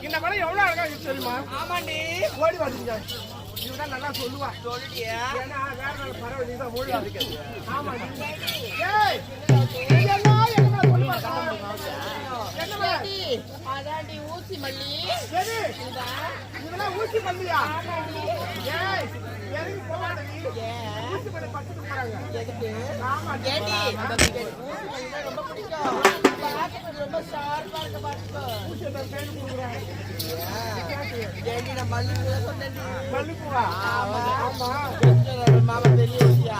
இந்த மலை எவ்வளவு அழகா இருக்கு தெரியுமா? ஆமாண்டி. ஓடி வாங்க. இவதான் நல்லா சொல்லுவா. சொல்லிட்டியா? ஏன்னா வேற நாள் பரவாயில்ல நீ தான் ஓடி வாங்க. ஆமா. ஏய் என்ன என்ன சொல்லுவா? என்ன மலை? அதாண்டி ஊசி மல்லி. எது? இதெல்லாம் ஊசி மல்லியா? ஏய் எதுக்கு போவாதடி? ஊசி மல்லி பத்துக்கு போறாங்க. எதுக்கு? ஆமா. ஏண்டி ஊசி மல்லினா ரொம்ப பிடிக்கும். பார்க்கறது ரொம்ப ஷார்ப்பா இருக்க பாத்துக்கோ. ஊசி என்ன பேரு குடுக்குறாங்க? ஏண்டி நான் மல்லிப்பூ சொன்னேன்டி. மல்லிப்பூவா? ஆமா. ஆமா. மாமா பெரிய ஊசியா.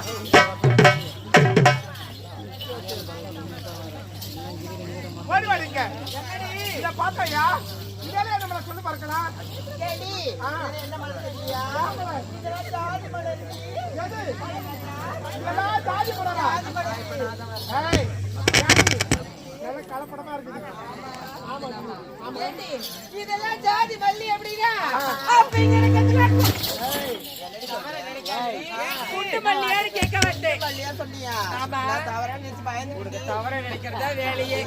ஓடி வாடிங்க. இத பாத்தாயா? இதெல்லாம் என்ன மலை சொல்லு பார்க்கலாம். ஏண்டி என்ன மலை தெரியா? இதெல்லாம் ஜாதி மலர். எது? இதெல்லாம் ஜாதி மலரா? ஏய் நல்ல கலப்படமா இருக்குது. ஆமா ஆமா. ஏண்டி இதெல்லாம் ஜாதி மல்லி அப்படினா அப்படிங்கற கத்துல. ஏய் குண்டு மல்லியாரு கேட்க வந்தேன். மல்லியா சொன்னியா? ஆமா. நான் தவறா நினைச்சு பயந்துக்கிட்டு தவற நினைக்கிறதா வேலையே.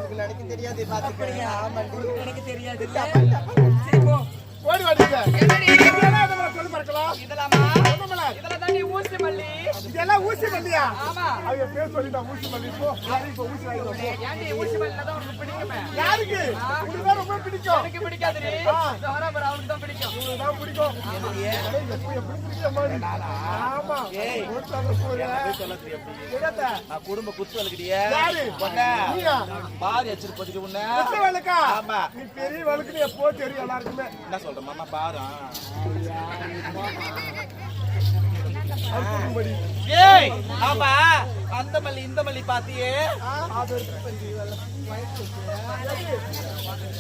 உங்களுக்கு எனக்கு தெரியாது பாத்துக்கறியா? ஆமாண்டி. எனக்கு தெரியாது. சரி போ. ஓடி வாடிங்க. என்னடி? இதெல்லாம் என்ன மலை சொல்லு பார்க்கலாம். இதலாமா? என்ன மலை? இதெல்லாம் தாண்டி ஊசி மல்லி. இதெல்லாம் ஊசி மல்லியா? ஆமா. அவங்க பேர் சொல்லிட்டா ஊசி மல்லி. போ யாரும் இப்ப ஊசி வாங்கிட்டு போ. ஏண்டி ஊசி மல்லினா தான் உனக்கு பிடிக்குமே? யாருக்கு? உனக்கு ரொம்ப பிடிக்கும். எனக்கு பிடிக்காதுடி. சவராபர் அவனுக்கு தான் பிடிக்கும். உனக்கு தான் பிடிக்கும். எப்படி பிடிக்கும் மாதிரி. ஆமா. ஏய் ஓட்டாத போற. சொல்லது எப்படி? என்னடா? நான் குடும்ப குத்து வளக்குடியே. யாரு? பொண்ணே. நீயா? பாதி அச்சிரு போட்டுட்டு உன்ன. குத்து வளக்கா? ஆமா. நீ பெரிய வளக்குன்னு எப்போ தெரியும் எல்லாருக்குமே. என்ன சொல்ற மாமா பாரு. அல்படி. ஏய் ஆமா அந்த மல்லி இந்த மல்லி பாத்தியே. அது பஞ்சி வல்ல.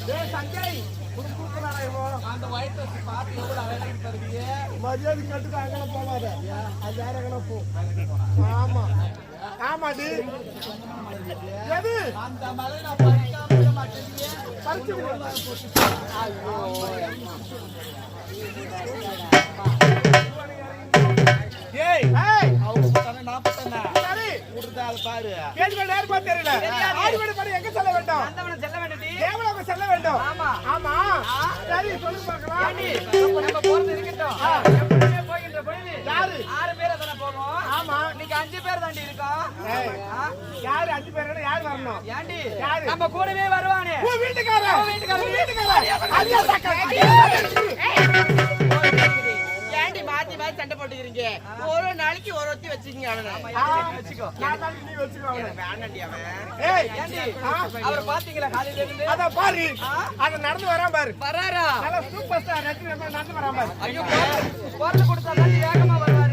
டேய் சஞ்சய் குடுக்குறானே இவோ. அந்த ஒயிட் ட்ரெஸ் பாத்தி எவ்வளவு அழகா இருக்கு. மரியாதை கட்டுக்கு அங்கல போவாத. அது வேற எங்கல போ. ஆமா. ஆமாடி. எது? அந்த மலை நான் பறிக்காம விட மாட்டேன். பறிச்சு விடு. ஐயோ. ஏய் ஏய் அவங்க தான நான் பட்டனா. சரி. உடுதா பாரு. கேள்வி நேர் பா தெரியல. ஆடிபடி படி எங்க செல்ல வேண்டும்? அந்தவன செல்ல வேண்டியது. தேவலோகம் செல்ல வேண்டும். ஆமா. ஆமா. சரி சொல்லு பார்க்கலாம். ஏண்டி நம்ம போறது இருக்கட்டும். எப்படியே போகின்ற பொழுது யாரு? 6 பேர் தான போவோம். ஆமா. இன்னைக்கு 5 பேர் தாண்டி இருக்கோம். ஏய் யாரு 5 பேரோட யார் வரணும்? ஏண்டி யாரு? நம்ம கூடவே வருவானே. உன் வீட்டுக்காரர். உன் வீட்டுக்காரர். வீட்டுக்காரர். அடியா சாக்கா. ஏண்டி மாத்தி மாத்தி சண்டை போட்டுக்கிறீங்க? ஒரு நாளைக்கு ஒரு ஒத்தி வச்சுக்கீங்க அவனை. வச்சுக்கோ. நான் தான் நீ வச்சுக்கோ அவனை. வேணாண்டி அவன். ஏய் ஏண்டி அவரை பாத்தீங்களா காலையில இருந்து? அத பாரு. அத நடந்து வரான் பாரு. வராரா? நல்ல சூப்பர் ஸ்டார் ரஜினி நடந்து வரான் பாரு. ஐயோ போறது கொடுத்தா தான் வேகமா வருவாரு.